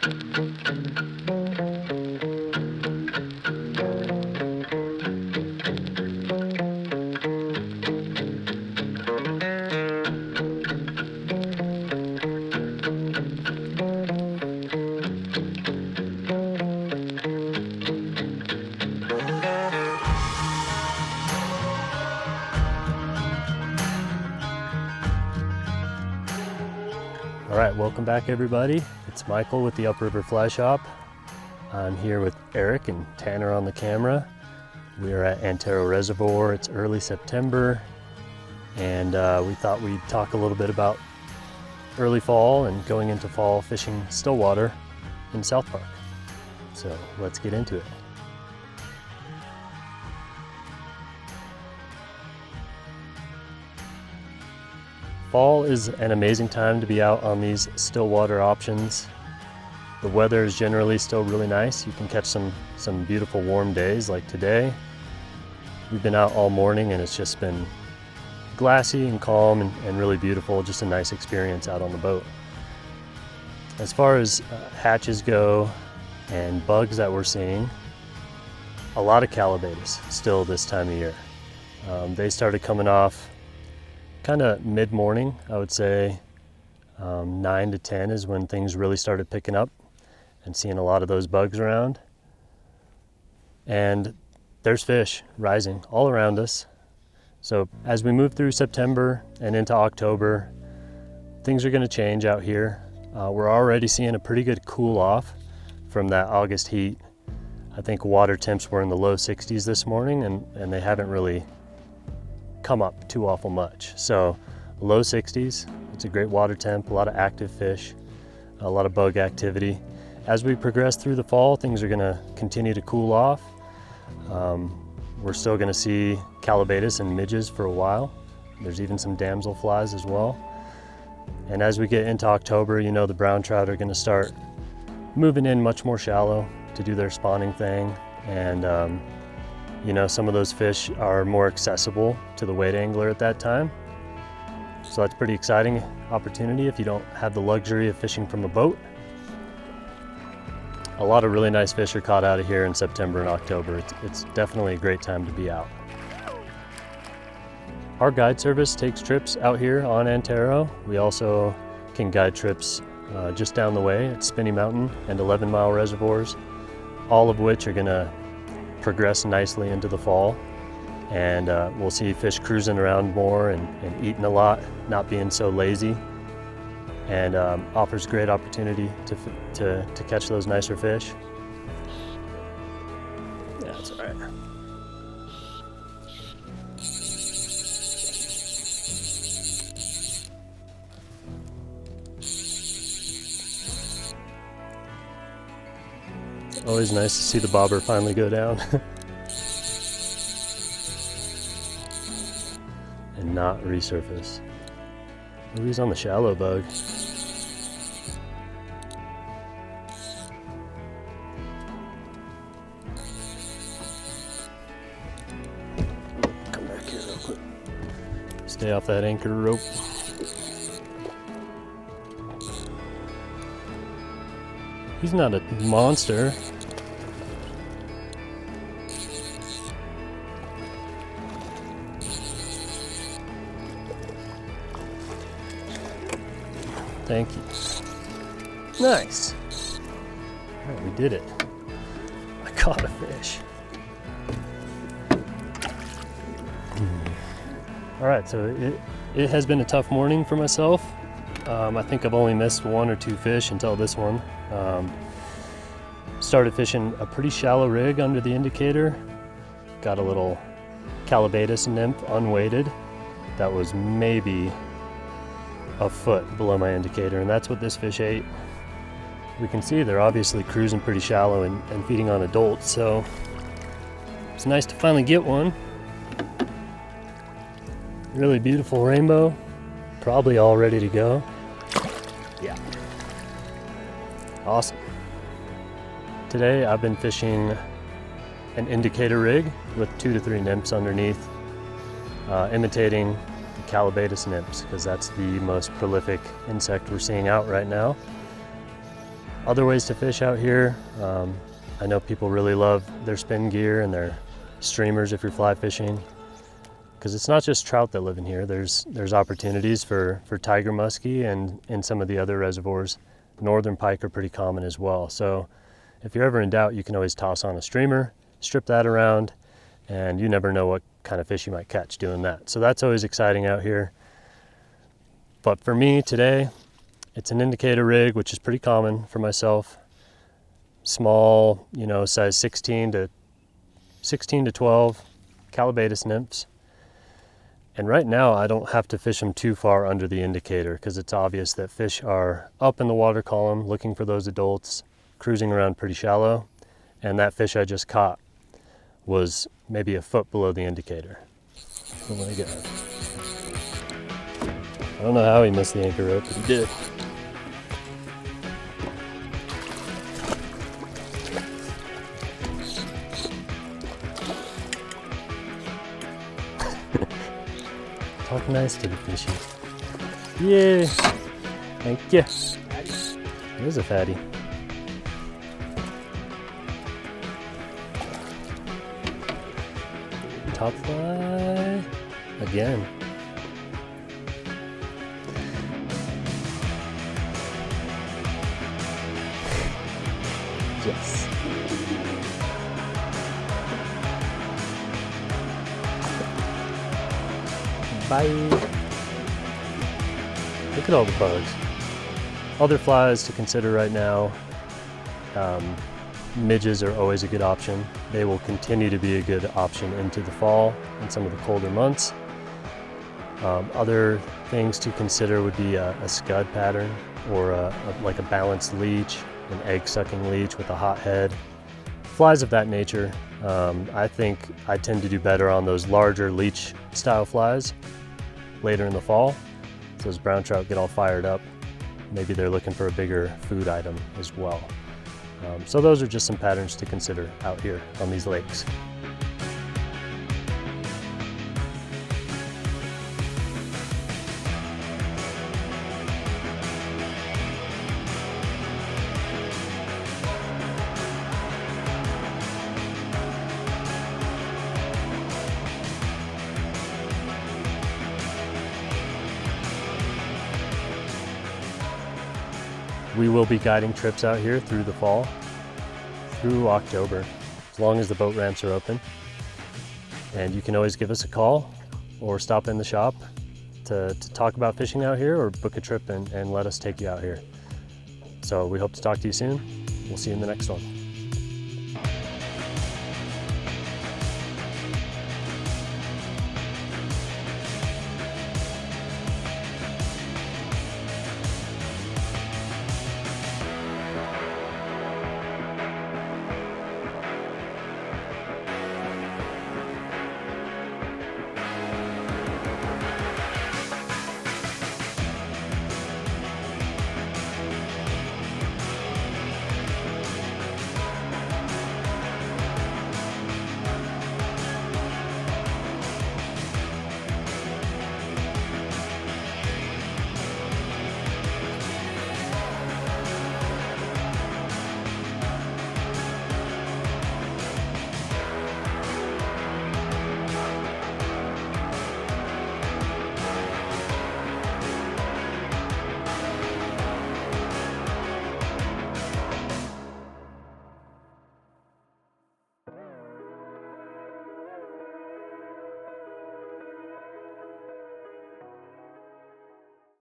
All right, welcome back everybody. It's Michael with the Upriver Fly Shop. I'm here with Eric and Tanner on the camera. We are at Antero Reservoir. It's early September, and we thought we'd talk a little bit about early fall and going into fall fishing stillwater in South Park. So let's get into it. Fall is an amazing time to be out on these stillwater options. The weather is generally still really nice. You can catch some beautiful warm days like today. We've been out all morning and it's just been glassy and calm and really beautiful. Just a nice experience out on the boat. As far as hatches go and bugs that we're seeing, a lot of calibaetis still this time of year. They started coming off kind of mid-morning, I would say 9 to 10 is when things really started picking up and seeing a lot of those bugs around. And there's fish rising all around us. So as we move through September and into October, things are going to change out here. We're already seeing a pretty good cool off from that August heat. I think water temps were in the low 60s this morning and they haven't really come up too awful much. So low 60s, it's a great water temp, a lot of active fish, a lot of bug activity. As we progress through the fall, things are gonna continue to cool off. We're still gonna see calibaetis and midges for a while. There's even some damselflies as well. And as we get into October, you know, the brown trout are gonna start moving in much more shallow to do their spawning thing. And you know, some of those fish are more accessible to the weight angler at that time. So that's pretty exciting opportunity if you don't have the luxury of fishing from a boat. A lot of really nice fish are caught out of here in September and October. It's definitely a great time to be out. Our guide service takes trips out here on Antero. We also can guide trips just down the way at Spinney Mountain and 11 Mile Reservoirs, all of which are gonna progress nicely into the fall, and we'll see fish cruising around more and eating a lot, not being so lazy, and offers great opportunity to catch those nicer fish. Yeah, that's all right. Always nice to see the bobber finally go down and not resurface. Maybe he's on the shallow bug. Come back here real quick. Stay off that anchor rope. He's not a monster. Thank you. Nice. All right, we did it. I caught a fish. All right, so it has been a tough morning for myself. I think I've only missed 1 or 2 fish until this one. Started fishing a pretty shallow rig under the indicator. Got a little calibaetis nymph unweighted that was maybe a foot below my indicator, and that's what this fish ate. We can see they're obviously cruising pretty shallow and feeding on adults, so it's nice to finally get one. Really beautiful rainbow, probably all ready to go. Yeah, awesome. Today I've been fishing an indicator rig with 2 to 3 nymphs underneath, imitating the calibaetis nymphs because that's the most prolific insect we're seeing out right now. Other ways to fish out here, I know people really love their spin gear and their streamers if you're fly fishing, because it's not just trout that live in here. There's opportunities for tiger musky, and in some of the other reservoirs, northern pike are pretty common as well. So if you're ever in doubt, you can always toss on a streamer, strip that around, and you never know what kind of fish you might catch doing that. So that's always exciting out here. But for me today, it's an indicator rig, which is pretty common for myself. Small, size 16 to 12 calibaetis nymphs. And right now I don't have to fish them too far under the indicator, because it's obvious that fish are up in the water column looking for those adults, cruising around pretty shallow. And that fish I just caught was maybe a foot below the indicator. Oh my God. I don't know how he missed the anchor rope, but he did. Talk nice to the fishy. Yeah, thank you. There's a fatty. Top fly again. Yes. Bye. Look at all the bugs. Other flies to consider right now. Midges are always a good option. They will continue to be a good option into the fall and some of the colder months. Other things to consider would be a scud pattern, or like a balanced leech, an egg-sucking leech with a hot head. Flies of that nature, I think I tend to do better on those larger leech style flies later in the fall. So those brown trout get all fired up. Maybe they're looking for a bigger food item as well. So those are just some patterns to consider out here on these lakes. We will be guiding trips out here through the fall, through October, as long as the boat ramps are open. And you can always give us a call or stop in the shop to talk about fishing out here, or book a trip and let us take you out here. So we hope to talk to you soon. We'll see you in the next one.